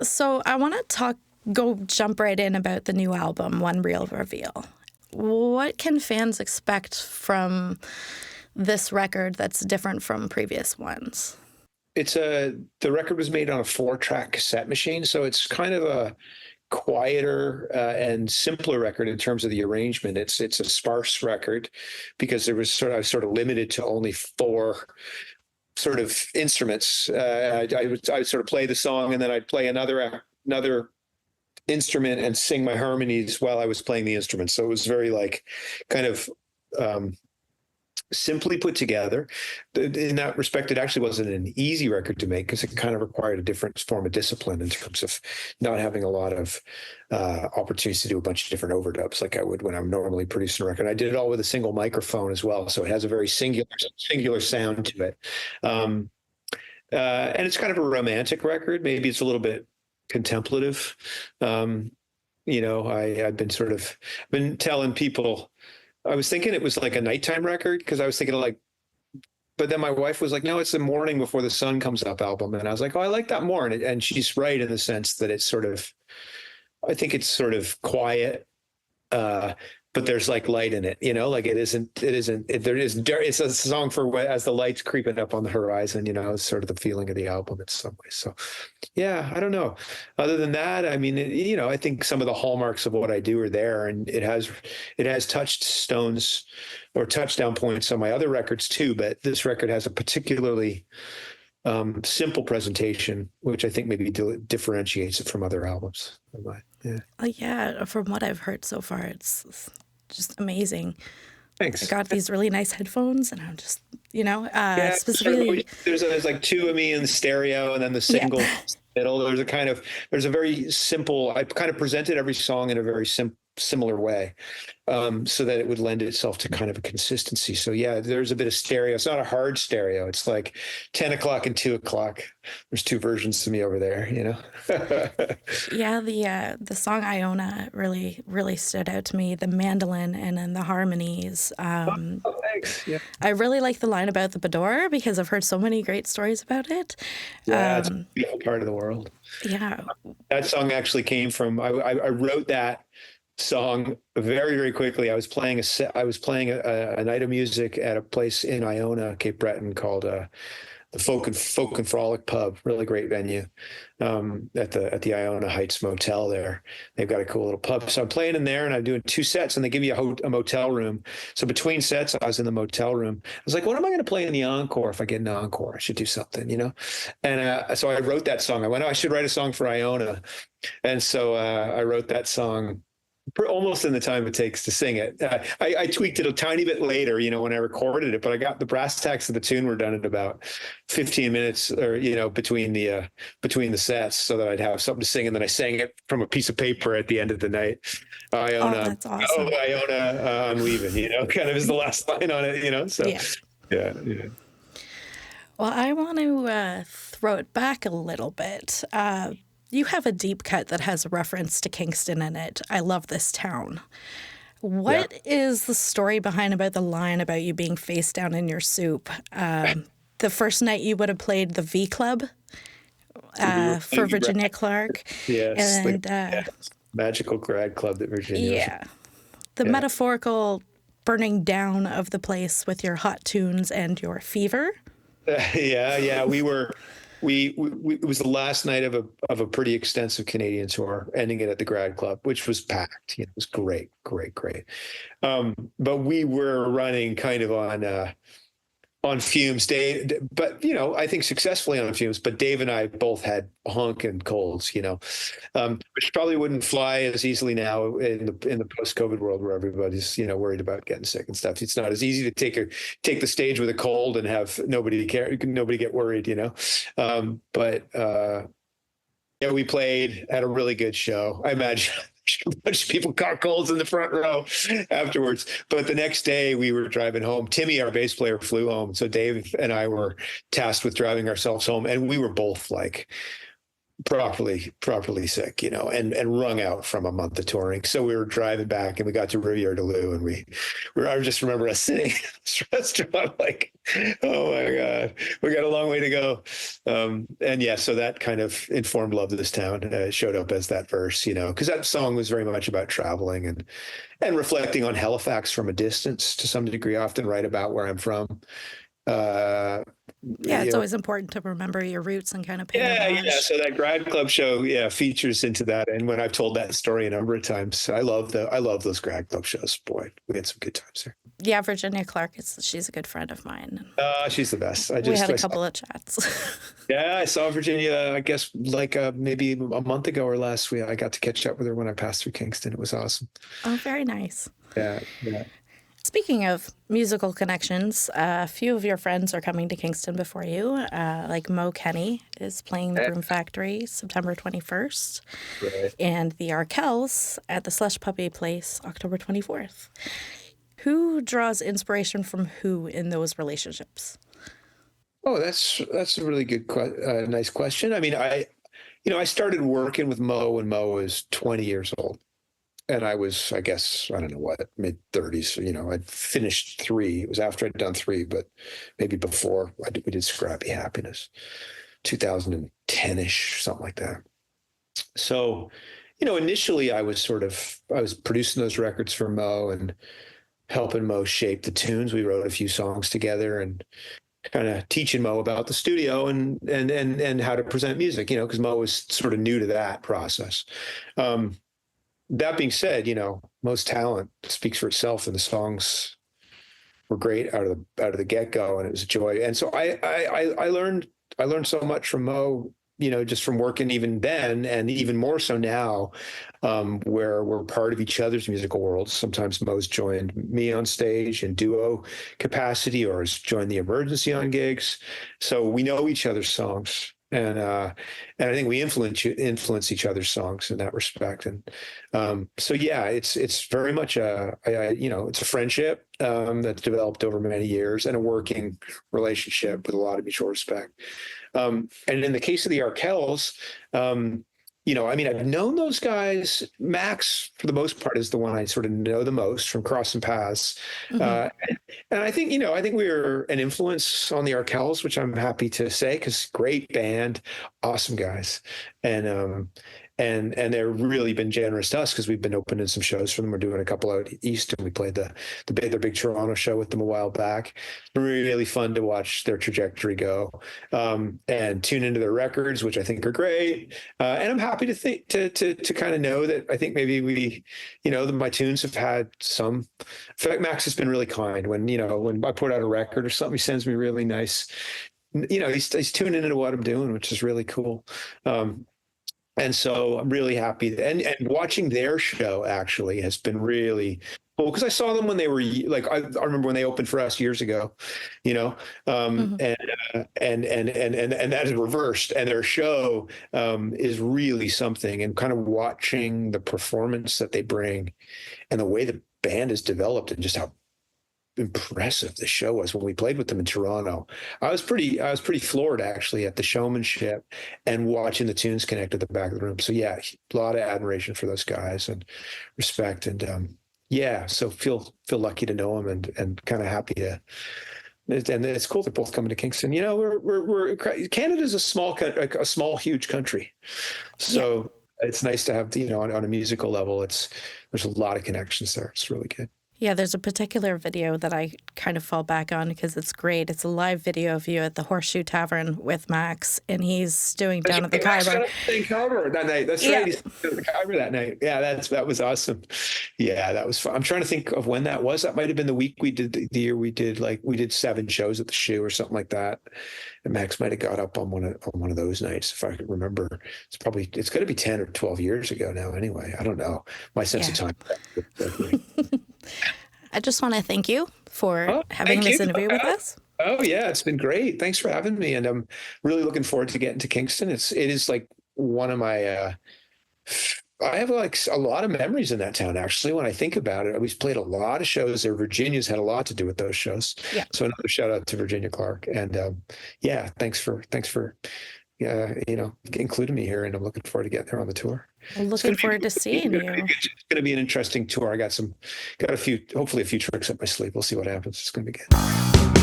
So I want to jump right in about the new album, One Real Reveal. What can fans expect from this record that's different from previous ones? The record was made on a 4-track cassette machine, so it's kind of a quieter and simpler record in terms of the arrangement. It's a sparse record because I was sort of limited to only 4 sort of instruments. I would sort of play the song, and then I'd play another instrument and sing my harmonies while I was playing the instrument. So it was very like kind of simply put together. In that respect, it actually wasn't an easy record to make because it kind of required a different form of discipline in terms of not having a lot of opportunities to do a bunch of different overdubs like I would when I'm normally producing a record. I did it all with a single microphone as well, so it has a very singular sound to it. And it's kind of a romantic record. Maybe it's a little bit contemplative. I've been telling people, I was thinking it was like a nighttime record because I was thinking but then my wife was like, no, it's the morning before the sun comes up album. And I was like, oh, I like that more. And she's right in the sense that I think it's sort of quiet, but there's like light in it, like it's a song for as the light's creeping up on the horizon, it's sort of the feeling of the album in some ways. So yeah, I don't know. Other than that, I mean, I think some of the hallmarks of what I do are there, and it has touchstones or touchdown points on my other records too. But this record has a particularly simple presentation, which I think maybe differentiates it from other albums. Yeah. Yeah, from what I've heard so far, it's just amazing. Thanks. I got these really nice headphones, and I'm just, specifically. There's like 2 of me in the stereo, and then the single middle. There's a very simple. I kind of presented every song in a very similar way, so that it would lend itself to kind of a consistency. So yeah, there's a bit of stereo. It's not a hard stereo. It's like 10 o'clock and 2 o'clock. There's 2 versions to me over there, Yeah, the song Iona really, really stood out to me. The mandolin and then the harmonies. Thanks. Yeah. I really like the line about the Bador because I've heard so many great stories about it. Yeah, it's a beautiful part of the world. Yeah. That song actually came from, I wrote that song very, very quickly. I was playing a night of music at a place in Iona, Cape Breton, called the Folk and Frolic Pub. Really great venue at the Iona Heights Motel there. They've got a cool little pub. So I'm playing in there, and I'm doing 2 sets, and they give you a motel room. So between sets, I was in the motel room. I was like, what am I going to play in the encore? If I get an encore, I should do something, And so I wrote that song. I went, I should write a song for Iona. And so I wrote that song almost in the time it takes to sing it. I tweaked it a tiny bit later, when I recorded it, but I got the brass tacks of the tune were done in about 15 minutes or, between the sets, so that I'd have something to sing. And then I sang it from a piece of paper at the end of the night. Iona, that's awesome. Oh, Iona, I'm leaving, kind of is the last line on it, so yeah. Well, I want to throw it back a little bit. You have a deep cut that has a reference to Kingston in it. I love this town. What is the story behind about the line about you being face down in your soup? The first night you would have played the V Club for Virginia Clark. Yes, and magical grad club that Virginia. Yeah. The metaphorical burning down of the place with your hot tunes and your fever. We were. It was the last night of a pretty extensive Canadian tour, ending it at the Grad Club, which was packed. It was great. But we were running kind of on fumes, Dave. But I think successfully on fumes. But Dave and I both had honking colds, which probably wouldn't fly as easily now in the post-COVID world where everybody's worried about getting sick and stuff. It's not as easy to take the stage with a cold and have nobody get worried, we played at a really good show. I imagine a bunch of people caught colds in the front row afterwards. But the next day we were driving home. Timmy, our bass player, flew home. So Dave and I were tasked with driving ourselves home. And we were both like properly sick, and wrung out from a month of touring. So we were driving back and we got to Riviere de Loup, and I just remember us sitting in this restaurant like, oh my God, we got a long way to go. And yeah, so that kind of informed Love of This Town. Showed up as that verse, because that song was very much about traveling and reflecting on Halifax from a distance to some degree. I often write about where I'm from. Uh, Yeah, it's you know, always important to remember your roots and kind of pay yeah. homage. So that grad club show, features into that. And when I've told that story a number of times, I love those grad club shows. Boy, we had some good times there. Yeah, Virginia Clark, she's a good friend of mine. She's the best. We had a couple of chats. Yeah, I saw Virginia, I guess like maybe a month ago or less. I got to catch up with her when I passed through Kingston. It was awesome. Oh, very nice. Yeah. Speaking of musical connections, a few of your friends are coming to Kingston before you. Like Mo Kenney is playing the Broom Factory September 21st. Right. And the Arkells at the Slush Puppy Place October 24th. Who draws inspiration from who in those relationships? Oh, that's a really good, nice question. I mean, I started working with Mo when Mo was 20 years old. And I was, I guess, I don't know what, mid-30s. I'd finished 3. It was after I'd done 3, but maybe before. We did Scrappy Happiness, 2010-ish, something like that. So, initially I was producing those records for Mo and helping Mo shape the tunes. We wrote a few songs together and kind of teaching Mo about the studio and how to present music, because Mo was sort of new to that process. That being said, Mo's talent speaks for itself, and the songs were great out of the get-go, and it was a joy. And so I learned so much from Mo, just from working even then, and even more so now, where we're part of each other's musical worlds. Sometimes Mo's joined me on stage in duo capacity, or has joined the Emergency on gigs. So we know each other's songs. And I think we influence each other's songs in that respect. And so yeah, it's very much it's a friendship that's developed over many years, and a working relationship with a lot of mutual respect. And in the case of the Arkells, I've known those guys. Max, for the most part, is the one I sort of know the most from crossing paths. Mm-hmm. And I think we were an influence on the Arkells, which I'm happy to say, because great band, awesome guys. And they've really been generous to us, because we've been opening some shows for them. We're doing a couple out east, and we played their big Toronto show with them a while back. It's been really fun to watch their trajectory go, and tune into their records, which I think are great. And I'm happy to kind of know that I think maybe my tunes have had some. In fact, Max has been really kind when I put out a record or something, he sends me really nice. He's tuning into what I'm doing, which is really cool. And so I'm really happy. And watching their show actually has been really cool, because I saw them when they were like, I remember when they opened for us years ago, mm-hmm. and that is reversed. And their show is really something, and kind of watching the performance that they bring and the way the band is developed, and just how impressive the show was when we played with them in Toronto. I was pretty floored, actually, at the showmanship and watching the tunes connect at the back of the room. So yeah, a lot of admiration for those guys and respect. And so feel lucky to know them, and kind of happy to. And it's cool they're both coming to Kingston. We're Canada's a small huge country, so it's nice to have on a musical level. There's a lot of connections there. It's really good. Yeah, there's a particular video that I kind of fall back on because it's great. It's a live video of you at the Horseshoe Tavern with Max, and he's doing Down at the Khyber. That night. That's right. He's down at the Khyber that night. Yeah, that was awesome. Yeah, that was fun. I'm trying to think of when that was. That might have been the week we did the year we did 7 shows at the Shoe or something like that. And Max might have got up on one of those nights, if I could remember. It's going to be 10 or 12 years ago now. Anyway, I don't know. My sense of time. I just want to thank you for having this interview with us. Oh yeah, it's been great. Thanks for having me, and I'm really looking forward to getting to Kingston. It is like one of my. I have like a lot of memories in that town, actually. When I think about it, we've played a lot of shows there. Virginia's had a lot to do with those shows. Yeah. So another shout out to Virginia Clark, and thanks for included me here, and I'm looking forward to getting there on the tour. Well, looking forward to seeing you. It's going to be an interesting tour. I got hopefully a few tricks up my sleeve. We'll see what happens. It's going to be good.